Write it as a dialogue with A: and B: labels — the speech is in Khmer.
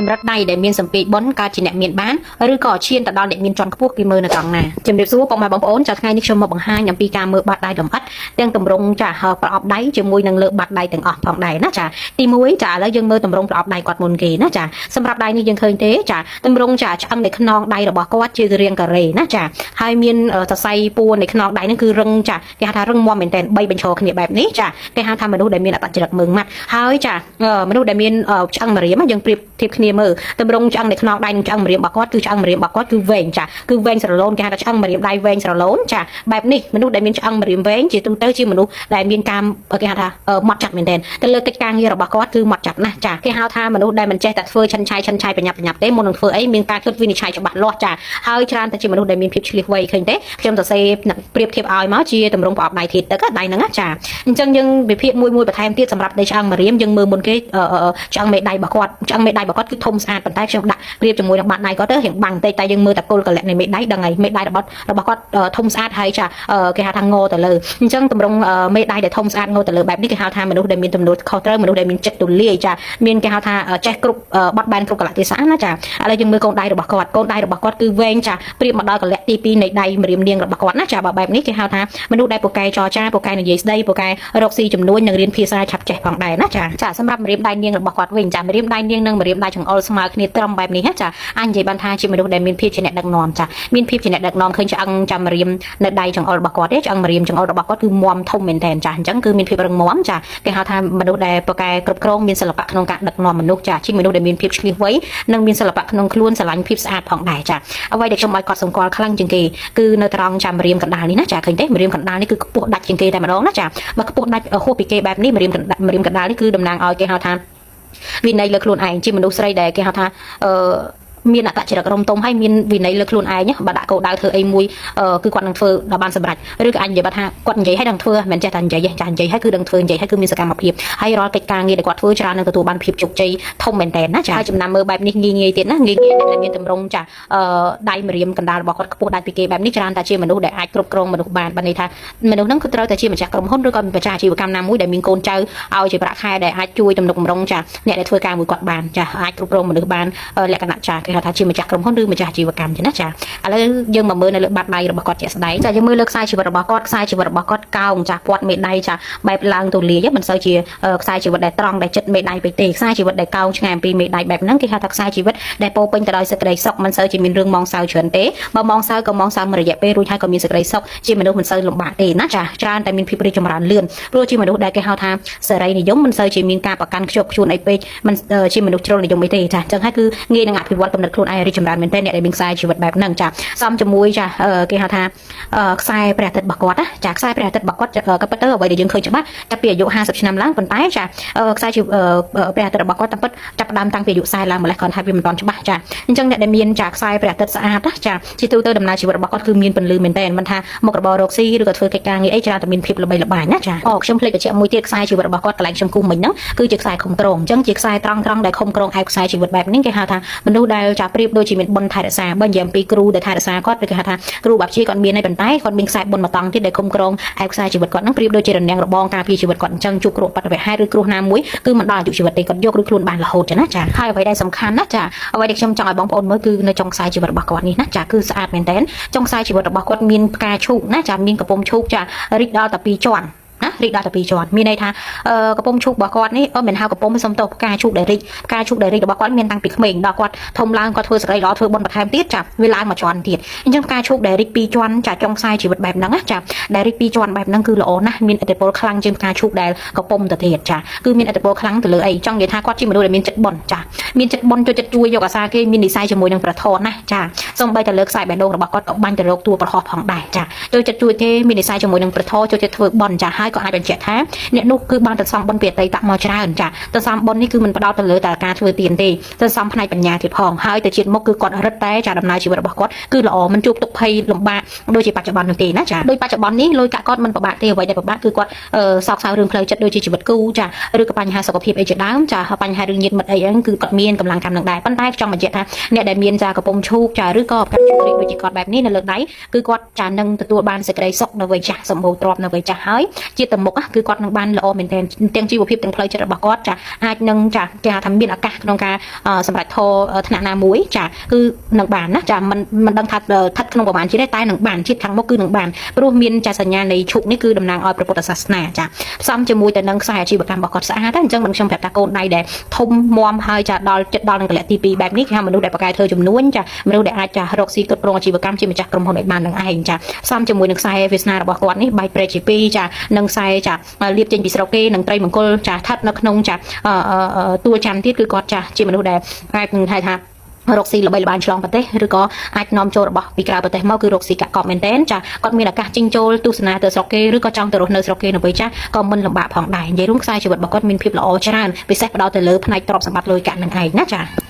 A: កម្រិតដៃដែលមានសម្ពាធបុណ្យកើតជាអ្នកមានបានឬក៏ឈានទៅដល់អ្នកមានជាន់ខ្ពស់គេមើលនៅត្រង់ណាជំរាបសួរពុកម៉ែបងប្អូនចាថ្ងៃនេះខ្ញុំមកបង្ហាញអំពីការមើលបាតដៃលម្អិតទាំងទម្រង់ចាប្រអប់ដៃជាមួយនឹងលើបាតដៃទាំងអស់ផងដែរណាចាទី1ចាឥឡូវយើងមើលទម្រង់ប្រអប់ដៃគាត់មុនគេណាចាសម្រាប់ដៃនេះយើងឃើញទេចាទម្រង់ចាឆ្អឹងនៃខ្នងដៃរបស់គាត់ជារាងការ៉េណាចាហើយមានសរសៃពួរនៃខ្នងដៃនេះគឺរឹងចាគេហៅថារឹងមាំមែនតើ3បញ្ឈរគ្នាបែបនេះចាគេហៅថាមនុស្សដែលមានអត្តចរិតមើងម៉ាត់ហើយចាមនុស្សដែលមានឆ្អឹងម្រាមយើងប្រៀបធៀបគ្នាមើលទម្រង់ឆ្អឹងនៃខ្នងដៃនិងឆ្អឹងម្រាមរបស់គាត់គឺឆ្អឹងម្រាមរបស់គាត់គឺវែងចាគឺវែងស្រឡូនគេហៅថាឆ្អឹងម្រាមដៃវែងស្រឡូនចាបែបនេះមនុស្សដែលមានឆ្អឹងម្រាមវែងជាទូទៅជាមនុស្សដែលមានការគេហៅថាម៉ត់ចាត់មែនតើទៅលើកិច្ចការងាររបស់គាត់គឺម៉ត់ចាត់ណាស់ចាគេហៅថាមនុស្សដែលមិនចេះតែធ្វើឆិនឆាយបញ្ញាប់ទេមុននឹងធ្វើអីមានការគិតវិនិច្ឆ័យច្បាស់លាស់ចាហើយច្រើនតែជាមនុស្សដែលមានភាពឆ្លៀសវៃឃើញទេខ្ញុំសរសេរប្រៀបធៀបឲ្យមកជាទម្រង់ប្រអប់ដៃធាតុទឹកដៃហ្នឹងចាអញ្ចឹងយើងវិភាគមួយបន្ថែមទៀតសម្រាប់នៃឆ្អឹងម្រាមយើងមើលមុនគេឆ្អឹងមេដៃរបស់គាត់ឆ្អឹងមេដៃរបស់គាត់គឺធំស្អាតប៉ុន្តែខ្ញុំដាក់ប្រៀបជាមួយនឹងបាតដៃគាត់ទៅរៀងបាំងបន្តិចតែយើងមើលតែគល់កលៈនៃមេដៃដឹងហើយមេដៃរបស់គាត់ធំស្អាតហើយចាគេហៅថាងទៅលើអញ្ចឹងទម្រង់មេដៃដែលធំស្អាតងទៅលើបែបនេះគេហៅថាមនុស្សដែលមានទំនួលខុសត្រូវមនុស្សដែលមានចិត្តទូលាយចាមានគេហៅថាចេះគ្រប់បត់បែនគ្រប់កលៈទេសៈណាចាឥឡូវយើងមើលកូនដៃរបស់គាត់គឺវែងចាប្រៀបមកដល់កលៈទី2នៃដៃម្រាមនាងរបស់គាត់ណាចាបែបនេះគេហៅថាមនុស្សដែលពូកែចរចាពូកែនិយាយស្ដីពូកែរកស៊ីចំនួននិងរៀនភាសាឆាប់ចេះផងដែរណាចាសម្រាប់ម្រាមដៃនាងរបស់គាត់វិញចាម្រាមដៃនាងនិងម្រាមដៃចង្អុលស្មើគ្នាត្រឹមបែបនេះចាអាចនិយាយបានថាជាមនុស្សដែលមានភាពជាអ្នកដឹកនាំចាមានភាពជាអ្នកដឹកនាំឃើញឆ្អឹងចាំម្រាមនៅដៃចង្អុលរបស់គាត់ទេឆ្អឹងម្រាមចង្អុលរបស់គាត់គឺមាំធំមែនតើចាអញ្ចឹងគឺមានភាពរឹងមាំចាគេហៅថាមនុស្សដែលពូកែគ្រប់គ្រងមានសិល្បៈក្នុងការដឹកនាំមនុស្សចាជាមនុស្សដែលមានភាពឆ្លៀសវៃនិងមានសិល្បៈក្នុងខ្លួនស្រឡាញ់ភាពស្អាតផងដែរចាអ្វីដែលខ្ញុំឲ្យគាត់សម្គាល់ខ្លាំងជាងគេគឺនៅត្រង់ចាំម្រាមកណ្ដាលនេះណាចាឃើញទេម្រាមកណ្ដាលនេះគឺខ្ពស់ដាច់ជាងគេតែម្ដងណាចាបើខ្ពស់ដាច់ហួសពីគេបែបនេះម្រាមកណ្ដាលនេះគឺតំណាងឲ្យគេហៅថាវិន័យលើខ្លួនឯងជាមនុស្សស្រីដែលគេហៅថាមានអត្តចរិតរំទុំហើយមានវិន័យលើខ្លួនឯងបើដាក់គោលដៅធ្វើអីមួយគឺគាត់នឹងធ្វើដល់បានសម្រេចឬក៏អាចនិយាយថាគាត់និយាយឲ្យដឹងធ្វើមិនចេះតែនិយាយចានិយាយឲ្យគឺដឹងធ្វើនិយាយឲ្យគឺមានសកម្មភាពហើយរាល់កិច្ចការងារដែលគាត់ធ្វើច្រើននឹងទទួលបានភាពជោគជ័យធំមែនតើណាចាហើយចំណាំមើលបែបនេះងាយទៀតណាងាយដែលមានតម្រង់ចាដៃម្រាមកណ្ដាលរបស់គាត់ខ្ពស់ដាច់ពីគេបែបនេះច្រើនតែជាមនុស្សដែលអាចគ្រប់គ្រងមនុស្សបានបានន័យថាមនុស្សហ្នឹងគឺត្រូវតែជាម្ចាស់ក្រុមហ៊ុនឬក៏ម្ចាស់អាជីវកម្មណាមួយដែលមានកូនចៅឲ្យជាប្រាក់ខែដែលអាចជួយទំនុកបំរុងចាអ្នកដែលធ្វើការមួយគាត់បានចាអាចគ្រប់គ្រងមនុស្សបានលក្ខណៈចាគេហៅថាជាម្ចាស់ក្រុមហ៊ុនឬម្ចាស់អាជីវកម្មទេណាចាឥឡូវយើងមកមើលនៅលើបាតដៃរបស់គាត់ជាក់ស្ដែងចាយើងមើលលើខ្សែជីវិតរបស់គាត់ខ្សែជីវិតរបស់គាត់កោងចាពាត់មេដៃចាបែបឡើងទូលាយមិនសូវជាខ្សែជីវិតដែលត្រង់ដែលចិត្តមេដៃពេកទេខ្សែជីវិតដែលកោងឆ្ងាយអំពីមេដៃបែបហ្នឹងគេហៅថាខ្សែជីវិតដែលពោពេញទៅដោយសេចក្តីសុខមិនសូវជាមានរឿងម៉ងសៅច្រើនទេបើម៉ងសៅក៏ម៉ងសៅមួយរយៈពេលរួចហើយក៏មានសេចក្តីសុខជាមនុស្សមិនសូវលំបាកទេណាចាច្រើនតែមានភាពរីកចម្រើនលឿនព្រោះជាមនុស្សដែលគេហៅថាសេរីនិយមមិនសូវជាមានការប្រកាន់ខ្ជាប់ខ្ជួនអីពេកមិនជាមនុស្សជ្រុលនិយមអីទេចាអញ្ចឹងហើយគឺងាយនឹងអភិវឌ្ឍកំណត់ខ្លួនឯងរីកចម្រើនមែនទែនអ្នកដែលមានខ្សែជីវិតបែបហ្នឹងចាសំជាមួយចាគេហៅថាខ្សែព្រះអាទិត្យរបស់គាត់ណាចាខ្សែព្រះអាទិត្យរបស់គាត់ក៏ពិតទៅអ្វីដែលយើងឃើញច្បាស់ចាប់ពីអាយុ50ឆ្នាំឡើងប៉ុន្តែចាខ្សែព្រះអាទិត្យរបស់គាត់តាមពិតចាប់ផ្ដើមតាំងពីអាយុ40ឡើងម្លេះគាត់ថាវាមិនទាន់ច្បាស់ចាអញ្ចឹងអ្នកដែលមានចាខ្សែព្រះអាទិត្យស្អាតណាចាជាទូទៅដំណើរជីវិតរបស់គាត់គឺមានពន្លឺមែនទែនមិនថាមុខរបររកស៊ីឬក៏ធ្វើកិច្ចការងារអីច្រើនតែមានភាពល្បីល្បាញណាចាខ្ញុំភ្លេចបញ្ជាក់មួយទៀតខ្សែជីវិតរបស់គាត់កន្លែងខ្ញុំគូមិញហ្នឹងគឺជាខ្សែខំក្រងអញ្ចឹងជាខ្សែត្រង់ដែលខំក្រងឯខ្សែជីវិតបែបនេះគេហៅថាមនុស្សដែលចាប្រៀបដូចជាមានបុណ្យថែរក្សាបើនិយាយអំពីគ្រូដែលថែរក្សាគាត់គេហៅថាគ្រូបាប់ជាគាត់មានហើយប៉ុន្តែគាត់មានខ្សែបុណ្យមួយតង់ទៀតដែលគុំក្រងឯខ្សែជីវិតគាត់ហ្នឹងប្រៀបដូចជារនាំងរបងការពារជីវិតគាត់អញ្ចឹងជួបគ្រោះបាតុភហេតុឬគ្រោះណាមួយគឺមិនដល់អាយុជីវិតទេគាត់យករួចខ្លួនបានរហូតចាណាចាហើយអ្វីដែលសំខាន់ណាចាអ្វីដែលខ្ញុំចង់ឲ្យបងប្អូនមើលគឺនៅចុងខ្សែជីវិតរបស់គាត់នេះណាចាគឺស្អាតមែនតើចុងខ្សែជីវិតរបស់គាត់មានផ្កាឈូកណាចាមានកំពុំឈូកចារីកដល់តែ2ជាន់ណារីកដល់តែ2ជាន់មានន័យថាកំពុំឈូករបស់គាត់នេះមិនហៅកំពុំសំទោសផ្កាឈូកដែលរីករបស់គាត់មានតាំងពីក្មេងដល់គាត់ធំឡើងគាត់ធ្វើសេរីល្អធ្វើបុណ្យបន្ថែមទៀតចាវាឡើងមួយជាន់ទៀតអញ្ចឹងផ្កាឈូកដែលរីក2ជាន់ចាចុងខ្សែជីវិតបែបហ្នឹងចាដែលរីក2ជាន់បែបហ្នឹងគឺល្អណាស់មានឥទ្ធិពលខ្លាំងជាងផ្កាឈូកដែលកំពុំទៅទៀតចាគឺមានឥទ្ធិពលខ្លាំងទៅលើអីចង់និយាយថាគាត់ជាមនុស្សដែលមានចិត្តបុណ្យចាមានចិត្តបុណ្យចូលចិត្តជួយយកអាសាគេមាននិស្ស័យជាមួយនឹងប្រធនណាចាសូម្បីតែលើខ្សែបេះដូងរបស់គាត់ក៏បាញ់ទៅរកតួប្រហោះផងដែរចាចូលចិត្តជួយគេមាននិស្ស័យជាមួយនឹងប្រធនចូលចិត្តធ្វើបុណ្យចាហើយក៏អាចបញ្ជាក់ថាអ្នកនោះគឺបានទៅសំបុណ្យពីអតីតមកច្រើនចាទៅសំបុណ្យនេះគឺមិនផ្ដោតទៅលើតែការធ្វើទានទេទៅសំផ្នែកបញ្ញាទៀតផងហើយទៅជាតិមុខគឺគាត់រឹតតែចាដំណើរជីវិតរបស់គាត់គឺល្អមិនជួបទុក្ខភ័យលំបាកដូចជាបច្ចុប្បន្ននោះទេណាចាដោយបច្ចុប្បន្ននេះលុយកាក់គាត់មិនពិបាកទេអ្វីដែលពិបាកគឺគាត់សោកសៅរឿងផ្លូវចិត្តដូចជាជីវិតគូចាឬក៏បញ្ហាសុខភាពអីជាដើមចាបញ្ហារឿងញាតិមិត្តអីហ្នឹងគឺគាត់មានកម្លាំងកម្មនឹងដែរប៉ុន្តែចង់បញ្ជាក់ថាអ្នកដែលមានចាកំពុងឈូកចាឬក៏ផ្កាឈ ជម្រាបដូចជាគាត់បែបនេះនៅលើដៃគឺគាត់ចានឹងទទួលបានសេចក្តីសុខនៅវ័យចាស់សម្បូរទ្រព្យនៅវ័យចាស់ហើយជាទៅមុខគឺគាត់នឹងបានល្អមែនទែនទាំងជីវភាពទាំងផ្លូវចិត្តរបស់គាត់ចាអាចនឹងចាគេថាមានឱកាសក្នុងការសម្រាប់ធរថ្នាក់ណាមួយចាគឺនឹងបានណាចាមិនដឹងថាស្ថិតក្នុងប្រមាណជាតិតែនឹងបានជាតិខាងមុខគឺនឹងបានព្រោះមានចាសញ្ញានៃឈុកនេះគឺតំណាងឲ្យព្រះពុទ្ធសាសនាចាផ្សំជាមួយទៅនឹងខ្សែអាជីវកម្មរបស់គាត់ស្អាតតែអញ្ចឹងខ្ញុំប្រាប់ថាកូនដៃដែលធំមាំហើយចាដល់ចិត្តដល់នឹងកលៈទី2បែបនេះគេហៅមនុស្សដែលបកកែធ្វើចំនួនចាមនុស្សដែលអាចចារកស៊ីគ្រប់គ្រងអាជីវកម្មជាម្ចាស់ក្រុមហ៊ុនឲ្យបាននឹងឯងចាផ្សំជាមួយនឹងខ្សែវាសនារបស់គាត់នេះបែកព្រែកជា2ចានឹងខ្សែចាលៀបចេញពីស្រុកគេនឹងត្រីមង្គលចាស្ថិតនៅក្នុងចាតួច័ន្ទទៀតគឺគាត់ចាជាមនុស្សដែលអាចនឹងហៅថារកស៊ីល្បីល្បាញឆ្លងប្រទេសឬក៏អាចនាំចូលរបស់ពីក្រៅប្រទេសមកគឺរកស៊ីកាក់កប់មែនទែនចាគាត់មានឱកាសចិញ្ចូលទស្សនាទៅស្រុកគេឬក៏ចង់ទៅរស់នៅស្រុកគេនៅពេលចាស់ក៏មិនលំបាកផងដែរនិយាយរួមខ្សែជីវិតរបស់គាត់មានភាពល្អច្រើនពិសេសផ្ដោតទៅលើផ្នែកទ្រព្យសម្បត្តិលុយកាក់នឹងឯងណាចា